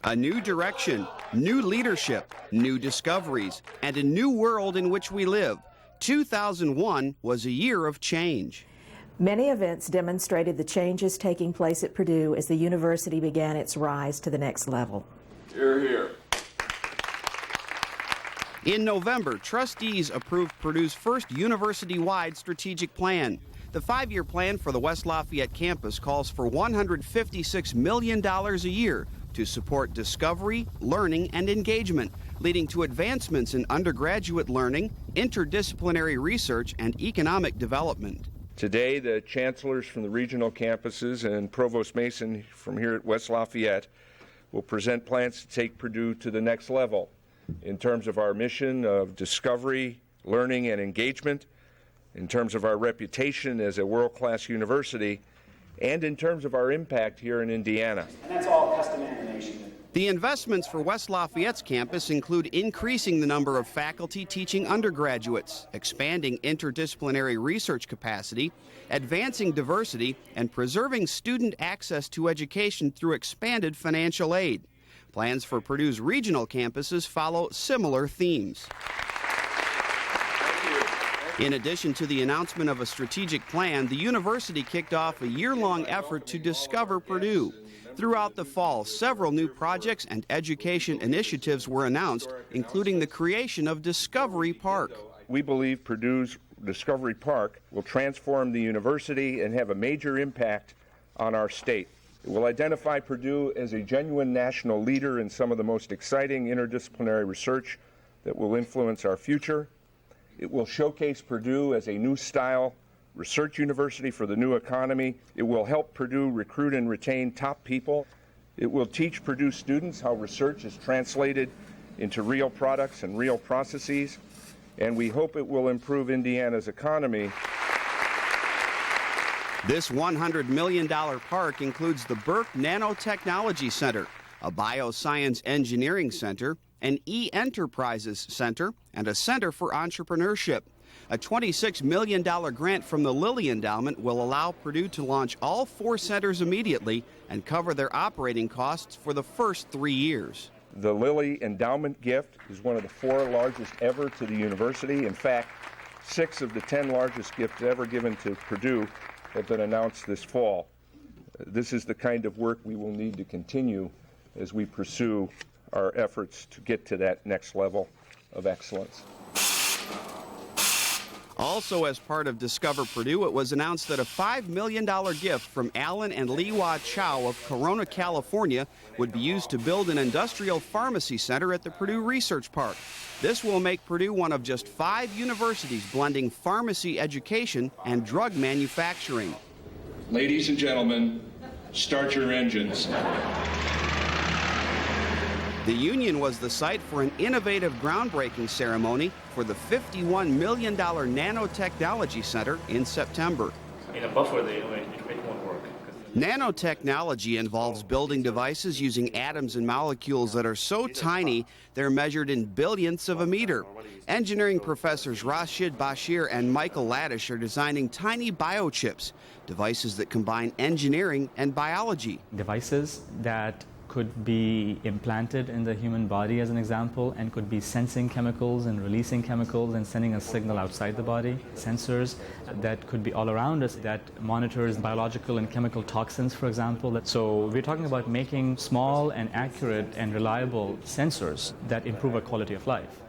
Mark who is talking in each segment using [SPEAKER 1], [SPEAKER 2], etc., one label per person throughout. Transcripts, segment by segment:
[SPEAKER 1] A new direction, new leadership, new discoveries, and a new world in which we live. 2001 was a year of change.
[SPEAKER 2] Many events demonstrated the changes taking place at Purdue as the university began its rise to the next level.
[SPEAKER 3] Hear, hear.
[SPEAKER 1] In November, trustees approved Purdue's first university-wide strategic plan. The 5-year plan for the West Lafayette campus calls for $156 million a year to support discovery, learning, and engagement, leading to advancements in undergraduate learning, interdisciplinary research, and economic development.
[SPEAKER 3] Today, the chancellors from the regional campuses and Provost Mason from here at West Lafayette will present plans to take Purdue to the next level in terms of our mission of discovery, learning, and engagement, in terms of our reputation as a world-class university, and in terms of our impact here in Indiana.
[SPEAKER 4] And that's all custom animation.
[SPEAKER 1] The investments for West Lafayette's campus include increasing the number of faculty teaching undergraduates, expanding interdisciplinary research capacity, advancing diversity, and preserving student access to education through expanded financial aid. Plans for Purdue's regional campuses follow similar themes. In addition to the announcement of a strategic plan, the university kicked off a year-long effort to discover Purdue. Throughout the fall, several new projects and education initiatives were announced, including the creation of Discovery Park.
[SPEAKER 3] We believe Purdue's Discovery Park will transform the university and have a major impact on our state. It will identify Purdue as a genuine national leader in some of the most exciting interdisciplinary research that will influence our future. It will showcase Purdue as a new style research university for the new economy. It will help Purdue recruit and retain top people. It will teach Purdue students how research is translated into real products and real processes. And we hope it will improve Indiana's economy.
[SPEAKER 1] This $100 million park includes the Burke Nanotechnology Center, a bioscience engineering center, an e-enterprises center, and a center for entrepreneurship. A $26 million grant from the Lilly Endowment will allow Purdue to launch all 4 centers immediately and cover their operating costs for the first 3 years.
[SPEAKER 3] The Lilly Endowment gift is one of the 4 largest ever to the university. In fact, 6 of the 10 largest gifts ever given to Purdue have been announced this fall. This is the kind of work we will need to continue as we pursue our efforts to get to that next level of excellence.
[SPEAKER 1] Also, as part of Discover Purdue, it was announced that a $5 million gift from Alan and Liwa Chow of Corona, California, would be used to build an industrial pharmacy center at the Purdue Research Park. This will make Purdue one of just 5 universities blending pharmacy education and drug manufacturing.
[SPEAKER 5] Ladies and gentlemen, start your engines.
[SPEAKER 1] The Union was the site for an innovative groundbreaking ceremony for the $51 million Nanotechnology Center in September.
[SPEAKER 6] In a buffer, it won't work.
[SPEAKER 1] Nanotechnology involves building devices using atoms and molecules that are so tiny they're measured in billionths of a meter. Engineering professors Rashid Bashir and Michael Laddish are designing tiny biochips, devices that combine engineering and biology.
[SPEAKER 7] Devices that could be implanted in the human body, as an example, and could be sensing chemicals and releasing chemicals and sending a signal outside the body. Sensors that could be all around us that monitors biological and chemical toxins, for example. So we're talking about making small and accurate and reliable sensors that improve our quality of life.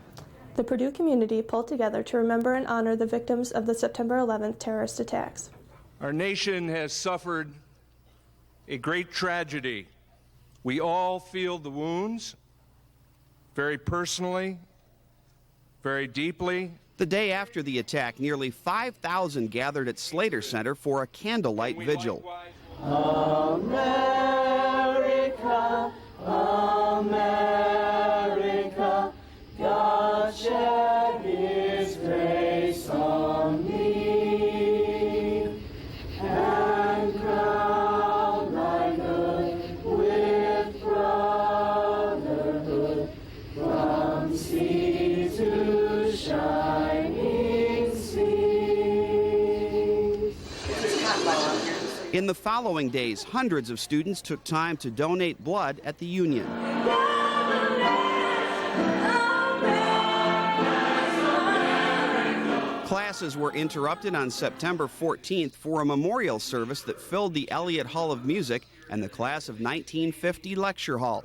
[SPEAKER 8] The Purdue community pulled together to remember and honor the victims of the September 11th terrorist attacks.
[SPEAKER 9] Our nation has suffered a great tragedy. We all feel the wounds, very personally, very deeply.
[SPEAKER 1] The day after the attack, nearly 5,000 gathered at Slater Center for a candlelight vigil.
[SPEAKER 10] America, America, God shed His grace on thee, and crown thy good with brotherhood, from sea to shining sea.
[SPEAKER 11] This is kind of
[SPEAKER 1] In the following days, hundreds of students took time to donate blood at the Union. Classes were interrupted on September 14th for a memorial service that filled the Elliott Hall of Music and the Class of 1950 Lecture Hall.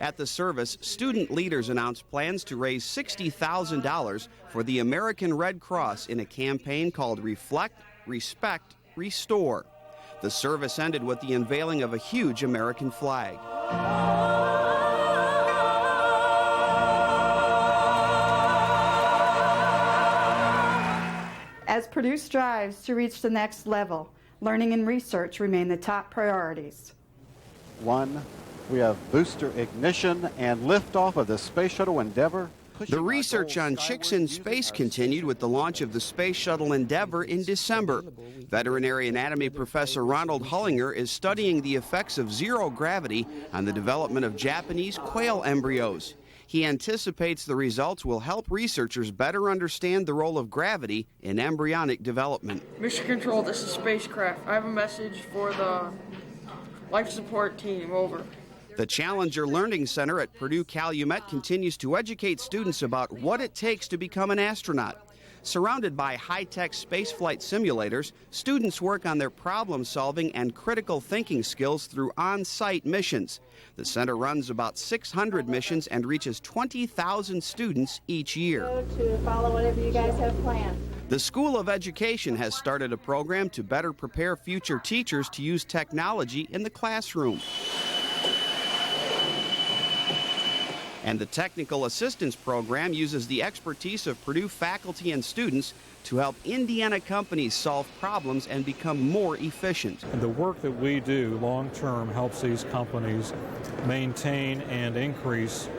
[SPEAKER 1] At the service, student leaders announced plans to raise $60,000 for the American Red Cross in a campaign called Reflect, Respect, Restore. The service ended with the unveiling of a huge American flag.
[SPEAKER 11] As Purdue strives to reach the next level, learning and research remain the top priorities.
[SPEAKER 12] 1, we have booster ignition and liftoff of the Space Shuttle Endeavour.
[SPEAKER 1] The research on chicks in space continued with the launch of the Space Shuttle Endeavour in December. Veterinary anatomy professor Ronald Hullinger is studying the effects of zero gravity on the development of Japanese quail embryos. He anticipates the results will help researchers better understand the role of gravity in embryonic development.
[SPEAKER 13] Mission Control, this is Spacecraft. I have a message for the life support team, over.
[SPEAKER 1] The Challenger Learning Center at Purdue Calumet continues to educate students about what it takes to become an astronaut. Surrounded by high-tech spaceflight simulators, students work on their problem-solving and critical thinking skills through on-site missions. The center runs about 600 missions and reaches 20,000 students each year.
[SPEAKER 14] To follow whatever you guys have planned.
[SPEAKER 1] The School of Education has started a program to better prepare future teachers to use technology in the classroom. And the Technical Assistance Program uses the expertise of Purdue faculty and students to help Indiana companies solve problems and become more efficient.
[SPEAKER 15] And the work that we do long-term helps these companies maintain and increase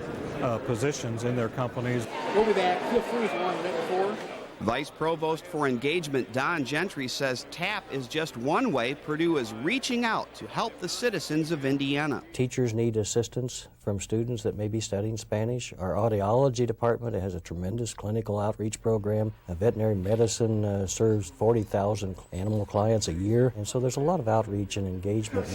[SPEAKER 15] positions in their companies.
[SPEAKER 4] We'll be back. Feel free if you want to make a forward.
[SPEAKER 1] Vice Provost for Engagement Don Gentry says TAP is just one way Purdue is reaching out to help the citizens of Indiana.
[SPEAKER 16] Teachers need assistance from students that may be studying Spanish. Our audiology department has a tremendous clinical outreach program. Veterinary medicine serves 40,000 animal clients a year, and so there's a lot of outreach and engagement.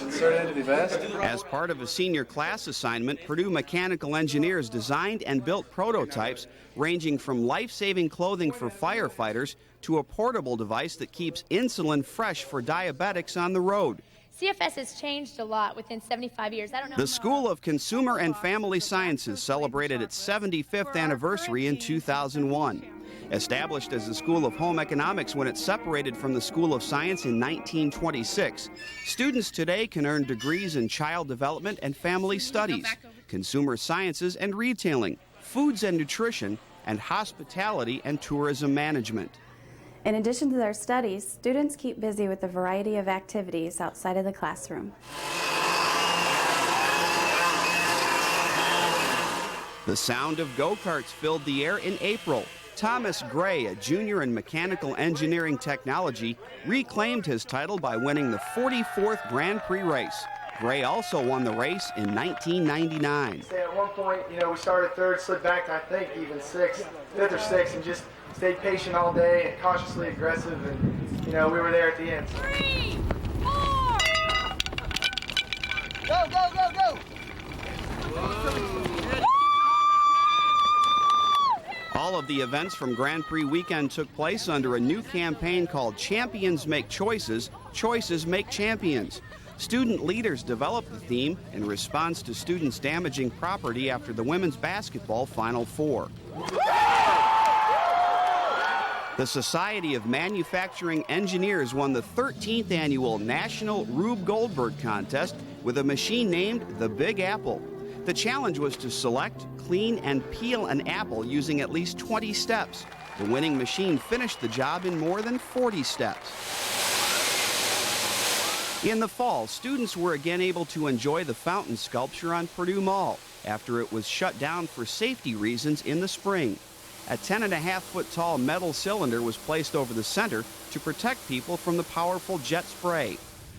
[SPEAKER 1] As part of a senior class assignment, Purdue mechanical engineers designed and built prototypes ranging from life-saving clothing for firefighters to a portable device that keeps insulin fresh for diabetics on the road.
[SPEAKER 17] CFS has changed a lot within 75 years. I don't know.
[SPEAKER 1] The School of Consumer and Family Sciences celebrated its 75th anniversary in 2001. Established as the School of Home Economics when it separated from the School of Science in 1926, students today can earn degrees in child development and family studies, consumer sciences and retailing, foods and nutrition, and hospitality and tourism management.
[SPEAKER 18] In addition to their studies, students keep busy with a variety of activities outside of the classroom.
[SPEAKER 1] The sound of go-karts filled the air in April. Thomas Gray, a junior in mechanical engineering technology, reclaimed his title by winning the 44th Grand Prix race. Gray also won the race in 1999.
[SPEAKER 19] At one point, we started third, slid back to, I think, even fifth or sixth, and just stayed patient all day and cautiously aggressive, and, we were there at the end.
[SPEAKER 10] 3, 4! Go, go, go, go!
[SPEAKER 1] All of the events from Grand Prix weekend took place under a new campaign called Champions Make Choices, Choices Make Champions. Student leaders developed the theme in response to students damaging property after the women's basketball Final Four. The Society of Manufacturing Engineers won the 13th annual National Rube Goldberg Contest with a machine named the Big Apple. The challenge was to select, clean, and peel an apple using at least 20 steps. The winning machine finished the job in more than 40 steps. In the fall, students were again able to enjoy the fountain sculpture on Purdue Mall after it was shut down for safety reasons in the spring. A 10.5-foot tall metal cylinder was placed over the center to protect people from the powerful jet spray.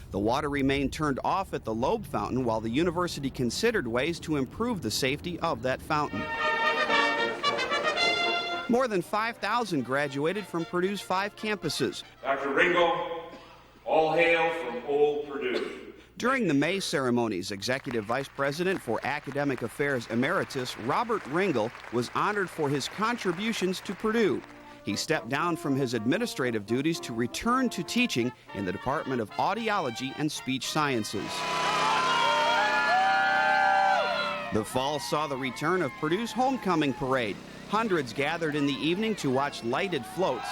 [SPEAKER 1] The water remained turned off at the Loeb Fountain while the university considered ways to improve the safety of that fountain. More than 5,000 graduated from Purdue's 5 campuses.
[SPEAKER 5] Dr. Ringo, all hail from old Purdue.
[SPEAKER 1] During the May ceremonies, Executive Vice President for Academic Affairs Emeritus Robert Ringel was honored for his contributions to Purdue. He stepped down from his administrative duties to return to teaching in the Department of Audiology and Speech Sciences. The fall saw the return of Purdue's homecoming parade. Hundreds gathered in the evening to watch lighted floats,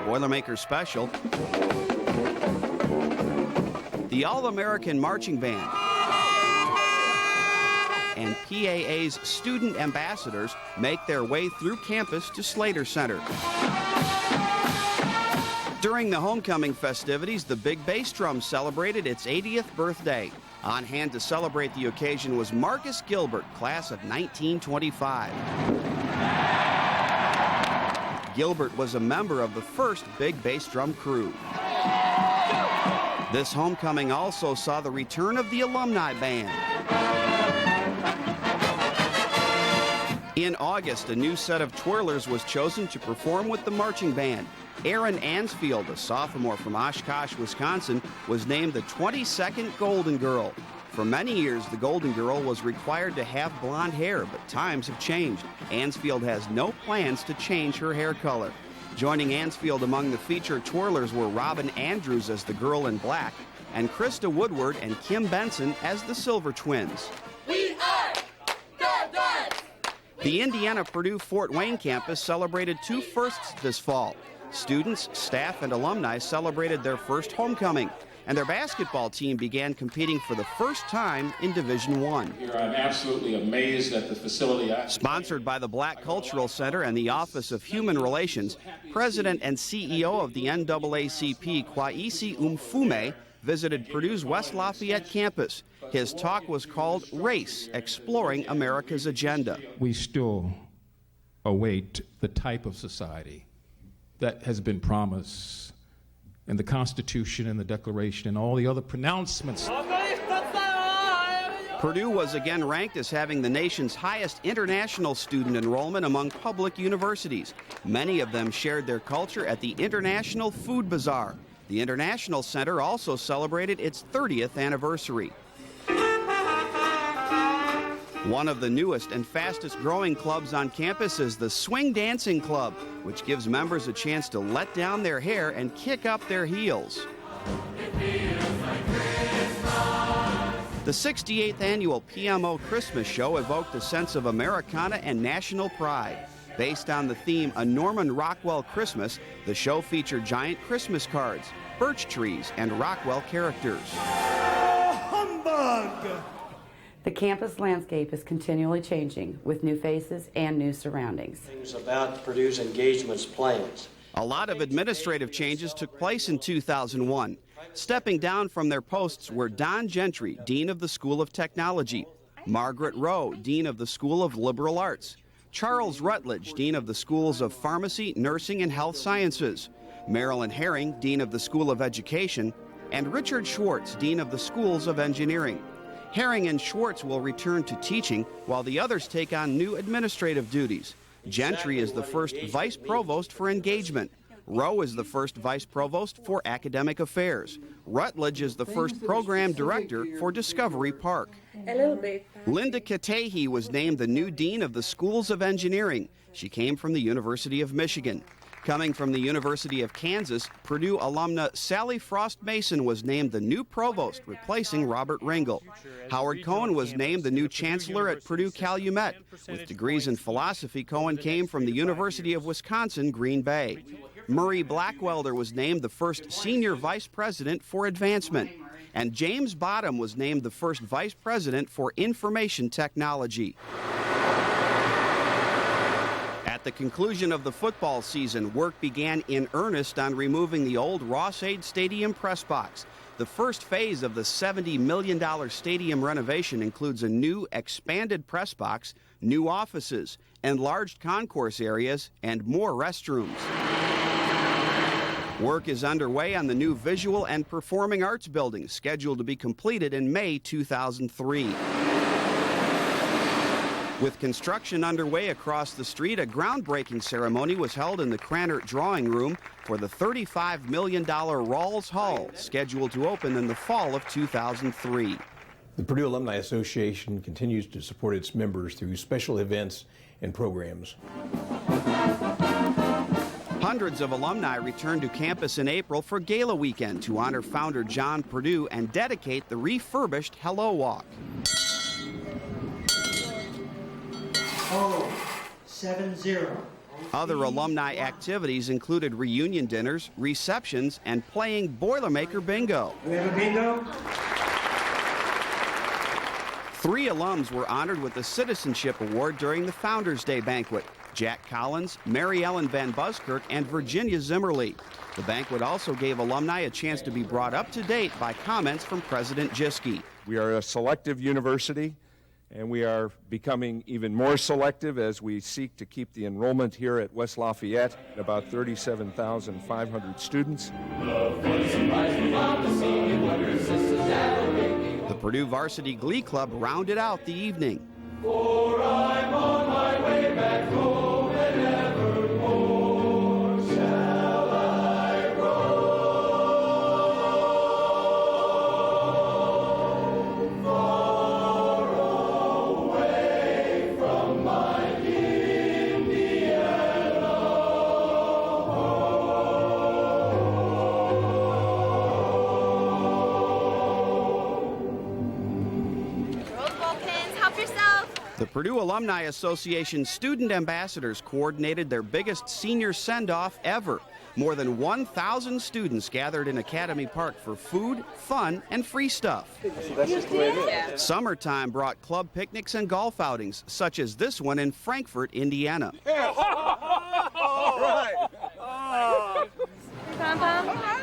[SPEAKER 1] the Boilermaker Special, the All-American Marching Band, and PAA's student ambassadors make their way through campus to Slater Center. During the homecoming festivities, the big bass drum celebrated its 80th birthday. On hand to celebrate the occasion was Marcus Gilbert, class of 1925. Gilbert was a member of the first big bass drum crew. This homecoming also saw the return of the alumni band. In August, a new set of twirlers was chosen to perform with the marching band. Erin Ansfield, a sophomore from Oshkosh, Wisconsin, was named the 22nd Golden Girl. For many years, the Golden Girl was required to have blonde hair, but times have changed. Ansfield has no plans to change her hair color. Joining Ansfield among the featured twirlers were Robin Andrews as the Girl in Black, and Krista Woodward and Kim Benson as the Silver Twins.
[SPEAKER 10] We are the Duds!
[SPEAKER 1] The Indiana-Purdue Fort Wayne campus celebrated two firsts this fall. Students, staff, and alumni celebrated their first homecoming, and their basketball team began competing for the first time in Division I.
[SPEAKER 5] Here, I'm absolutely amazed at the facility.
[SPEAKER 1] Sponsored by the Black Cultural Center and the Office of Human Relations, President and CEO of the NAACP, Kwesi Mfume, visited Purdue's West Lafayette campus. His talk was called Race, Exploring America's Agenda.
[SPEAKER 20] We still await the type of society that has been promised in the Constitution and the Declaration and all the other pronouncements.
[SPEAKER 1] Purdue was again ranked as having the nation's highest international student enrollment among public universities. Many of them shared their culture at the International Food Bazaar. The International Center also celebrated its 30th anniversary. One of the newest and fastest growing clubs on campus is the Swing Dancing Club, which gives members a chance to let down their hair and kick up their heels. The 68th annual PMO Christmas Show evoked a sense of Americana and national pride. Based on the theme A Norman Rockwell Christmas, the show featured giant Christmas cards, birch trees, and Rockwell characters.
[SPEAKER 21] Humbug! The campus landscape is continually changing with new faces and new surroundings.
[SPEAKER 16] Things about Purdue's engagements plans.
[SPEAKER 1] A lot of administrative changes took place in 2001. Stepping down from their posts were Don Gentry, Dean of the School of Technology, Margaret Rowe, Dean of the School of Liberal Arts, Charles Rutledge, Dean of the Schools of Pharmacy, Nursing, and Health Sciences, Marilyn Herring, Dean of the School of Education, and Richard Schwartz, Dean of the Schools of Engineering. Herring and Schwartz will return to teaching, while the others take on new administrative duties. Gentry is the first Vice Provost for Engagement. Rowe is the first Vice Provost for Academic Affairs. Rutledge is the first Program Director for Discovery Park.
[SPEAKER 22] A little bit.
[SPEAKER 1] Linda Katehi was named the new Dean of the Schools of Engineering. She came from the University of Michigan. Coming from the University of Kansas, Purdue alumna Sally Frost Mason was named the new provost, replacing Robert Ringel. Howard Cohen was named the new chancellor at Purdue Calumet. With degrees in philosophy, Cohen came from the University of Wisconsin, Green Bay. Murray Blackwelder was named the first senior vice president for advancement. And James Bottom was named the first vice president for information technology. At the conclusion of the football season, work began in earnest on removing the old Ross-Ade Stadium press box. The first phase of the $70 million stadium renovation includes a new expanded press box, new offices, enlarged concourse areas, and more restrooms. Work is underway on the new Visual and Performing Arts building, scheduled to be completed in May 2003. With construction underway across the street, a groundbreaking ceremony was held in the Krannert Drawing Room for the $35 million Rawls Hall, scheduled to open in the fall of 2003.
[SPEAKER 2] The Purdue Alumni Association continues to support its members through special events and programs.
[SPEAKER 1] Hundreds of alumni returned to campus in April for Gala Weekend to honor founder John Purdue and dedicate the refurbished Hello Walk.
[SPEAKER 22] 70.
[SPEAKER 1] Other alumni activities included reunion dinners, receptions, and playing Boilermaker bingo.
[SPEAKER 22] We have a bingo?
[SPEAKER 1] 3 alums were honored with the Citizenship Award during the Founders Day banquet: Jack Collins, Mary Ellen Van Buskirk, and Virginia Zimmerly. The banquet also gave alumni a chance to be brought up to date by comments from President Jischke.
[SPEAKER 3] We are a selective university, and we are becoming even more selective as we seek to keep the enrollment here at West Lafayette at about 37,500 students.
[SPEAKER 1] The Purdue Varsity Glee Club rounded out the evening.
[SPEAKER 10] For I'm on my way back home, and evermore shall I roam far away from my Indiana
[SPEAKER 1] The Purdue Alumni Association student ambassadors coordinated their biggest senior send-off ever. More than 1,000 students gathered in Academy Park for food, fun, and free stuff.
[SPEAKER 10] That's just the way it is. Yeah.
[SPEAKER 1] Summertime brought club picnics and golf outings, such as this one in Frankfort, Indiana.
[SPEAKER 10] All right.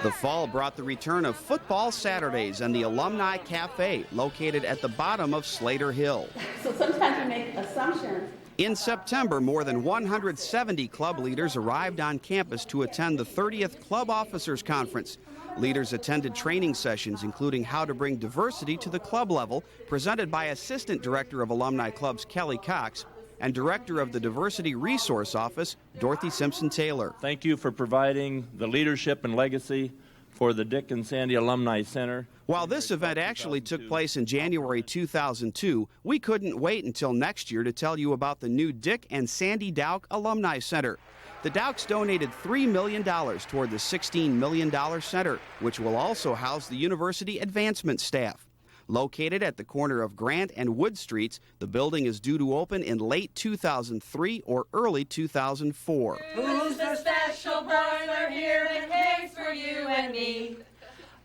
[SPEAKER 1] The fall brought the return of Football Saturdays and the Alumni Cafe, located at the bottom of Slater Hill.
[SPEAKER 23] So sometimes we make assumptions.
[SPEAKER 1] In September, more than 170 club leaders arrived on campus to attend the 30th Club Officers Conference. Leaders attended training sessions, including how to bring diversity to the club level, presented by Assistant Director of Alumni Clubs Kelly Cox and Director of the Diversity Resource Office, Dorothy Simpson-Taylor.
[SPEAKER 24] Thank you for providing the leadership and legacy for the Dick and Sandy Alumni Center.
[SPEAKER 1] While this event actually took place in January 2002, we couldn't wait until next year to tell you about the new Dick and Sandy Dowk Alumni Center. The Dowks donated $3 million toward the $16 million center, which will also house the university advancement staff. Located at the corner of Grant and Wood Streets, the building is due to open in late 2003 or early 2004.
[SPEAKER 10] Who's the special boiler here that cares for you and me?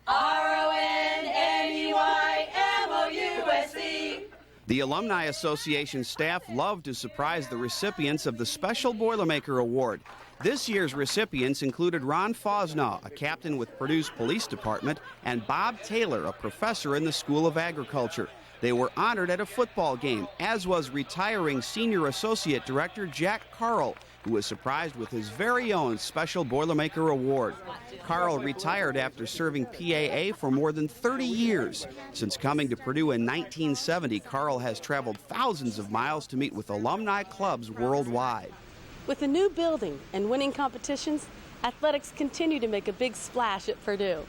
[SPEAKER 10] RONNEYMOUSE.
[SPEAKER 1] The Alumni Association staff love to surprise the recipients of the Special Boilermaker Award. This year's recipients included Ron Fosnaugh, a captain with Purdue's police department, and Bob Taylor, a professor in the School of Agriculture. They were honored at a football game, as was retiring Senior Associate Director Jack Carl, who was surprised with his very own Special Boilermaker Award. Carl retired after serving PAA for more than 30 years. Since coming to Purdue in 1970, Carl has traveled thousands of miles to meet with alumni clubs worldwide.
[SPEAKER 25] With a new building and winning competitions, athletics continue to make a big splash at Purdue.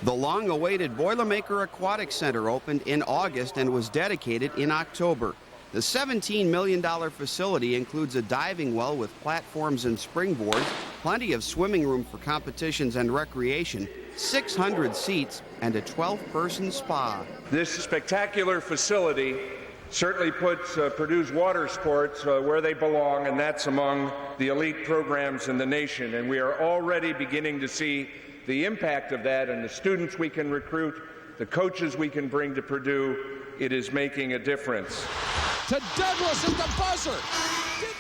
[SPEAKER 1] The long-awaited Boilermaker Aquatic Center opened in August and was dedicated in October. The $17 million facility includes a diving well with platforms and springboards, plenty of swimming room for competitions and recreation, 600 seats, and a 12-person spa.
[SPEAKER 3] This spectacular facility certainly puts Purdue's water sports where they belong, and that's among the elite programs in the nation. And we are already beginning to see the impact of that and the students we can recruit, the coaches we can bring to Purdue. It is making a difference.
[SPEAKER 10] To Douglas at the buzzer.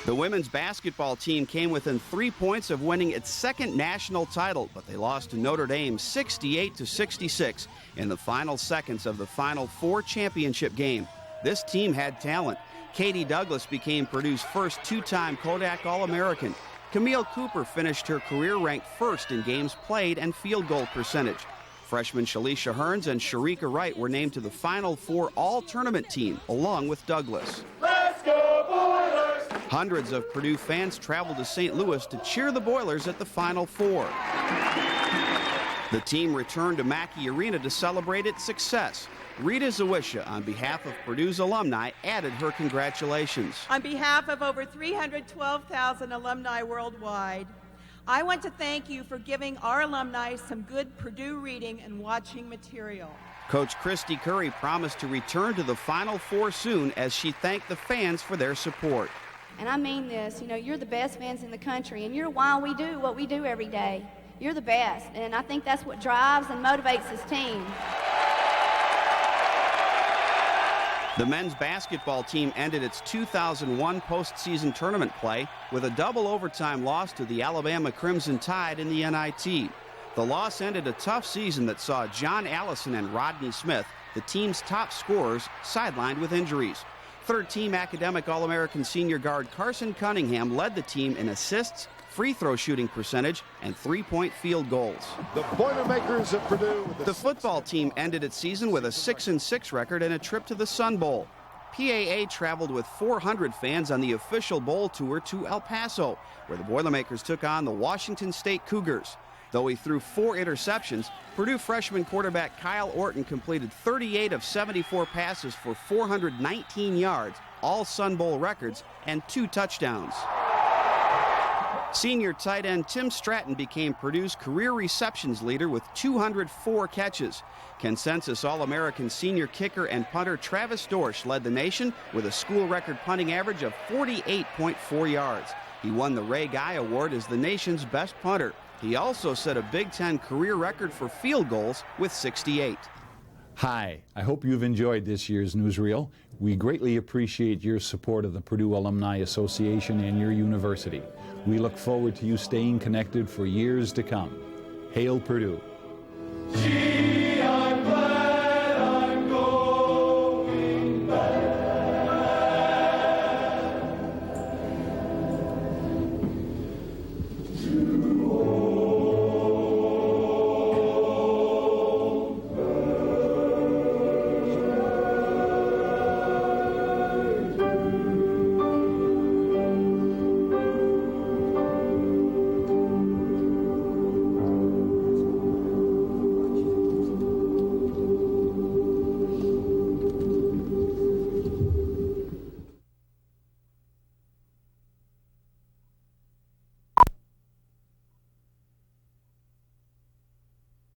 [SPEAKER 1] The women's basketball team came within 3 points of winning its second national title, but they lost to Notre Dame 68-66 in the final seconds of the Final Four championship game. This team had talent. Katie Douglas became Purdue's first two-time Kodak All-American. Camille Cooper finished her career ranked first in games played and field goal percentage. Freshman Shalisha Hearns and Sharika Wright were named to the Final Four All-Tournament team, along with Douglas.
[SPEAKER 10] Let's go Boilers!
[SPEAKER 1] Hundreds of Purdue fans traveled to St. Louis to cheer the Boilers at the Final Four. The team returned to Mackey Arena to celebrate its success. Rita Zawisha, on behalf of Purdue's alumni, added her congratulations.
[SPEAKER 6] On behalf of over 312,000 alumni worldwide, I want to thank you for giving our alumni some good Purdue reading and watching material.
[SPEAKER 1] Coach Christy Curry promised to return to the Final Four soon as she thanked the fans for their support.
[SPEAKER 7] And I mean this, you're the best fans in the country, and you're why we do what we do every day. You're the best, and I think that's what drives and motivates this team.
[SPEAKER 1] The men's basketball team ended its 2001 postseason tournament play with a double overtime loss to the Alabama Crimson Tide in the NIT. The loss ended a tough season that saw John Allison and Rodney Smith, the team's top scorers, sidelined with injuries. Third-team academic All-American senior guard Carson Cunningham led the team in assists, free throw shooting percentage, and three-point field goals.
[SPEAKER 8] The Boilermakers of Purdue.
[SPEAKER 1] The football team ended its season with a 6-6 record and a trip to the Sun Bowl. PAA traveled with 400 fans on the official bowl tour to El Paso, where the Boilermakers took on the Washington State Cougars. Though he threw 4 interceptions, Purdue freshman quarterback Kyle Orton completed 38 of 74 passes for 419 yards, all Sun Bowl records, and 2 touchdowns. Senior tight end Tim Stratton became Purdue's career receptions leader with 204 catches. Consensus All-American senior kicker and punter Travis Dorsch led the nation with a school record punting average of 48.4 yards. He won the Ray Guy Award as the nation's best punter. He also set a Big Ten career record for field goals with 68.
[SPEAKER 9] Hi, I hope you've enjoyed this year's Newsreel. We greatly appreciate your support of the Purdue Alumni Association and your university. We look forward to you staying connected for years to come. Hail Purdue.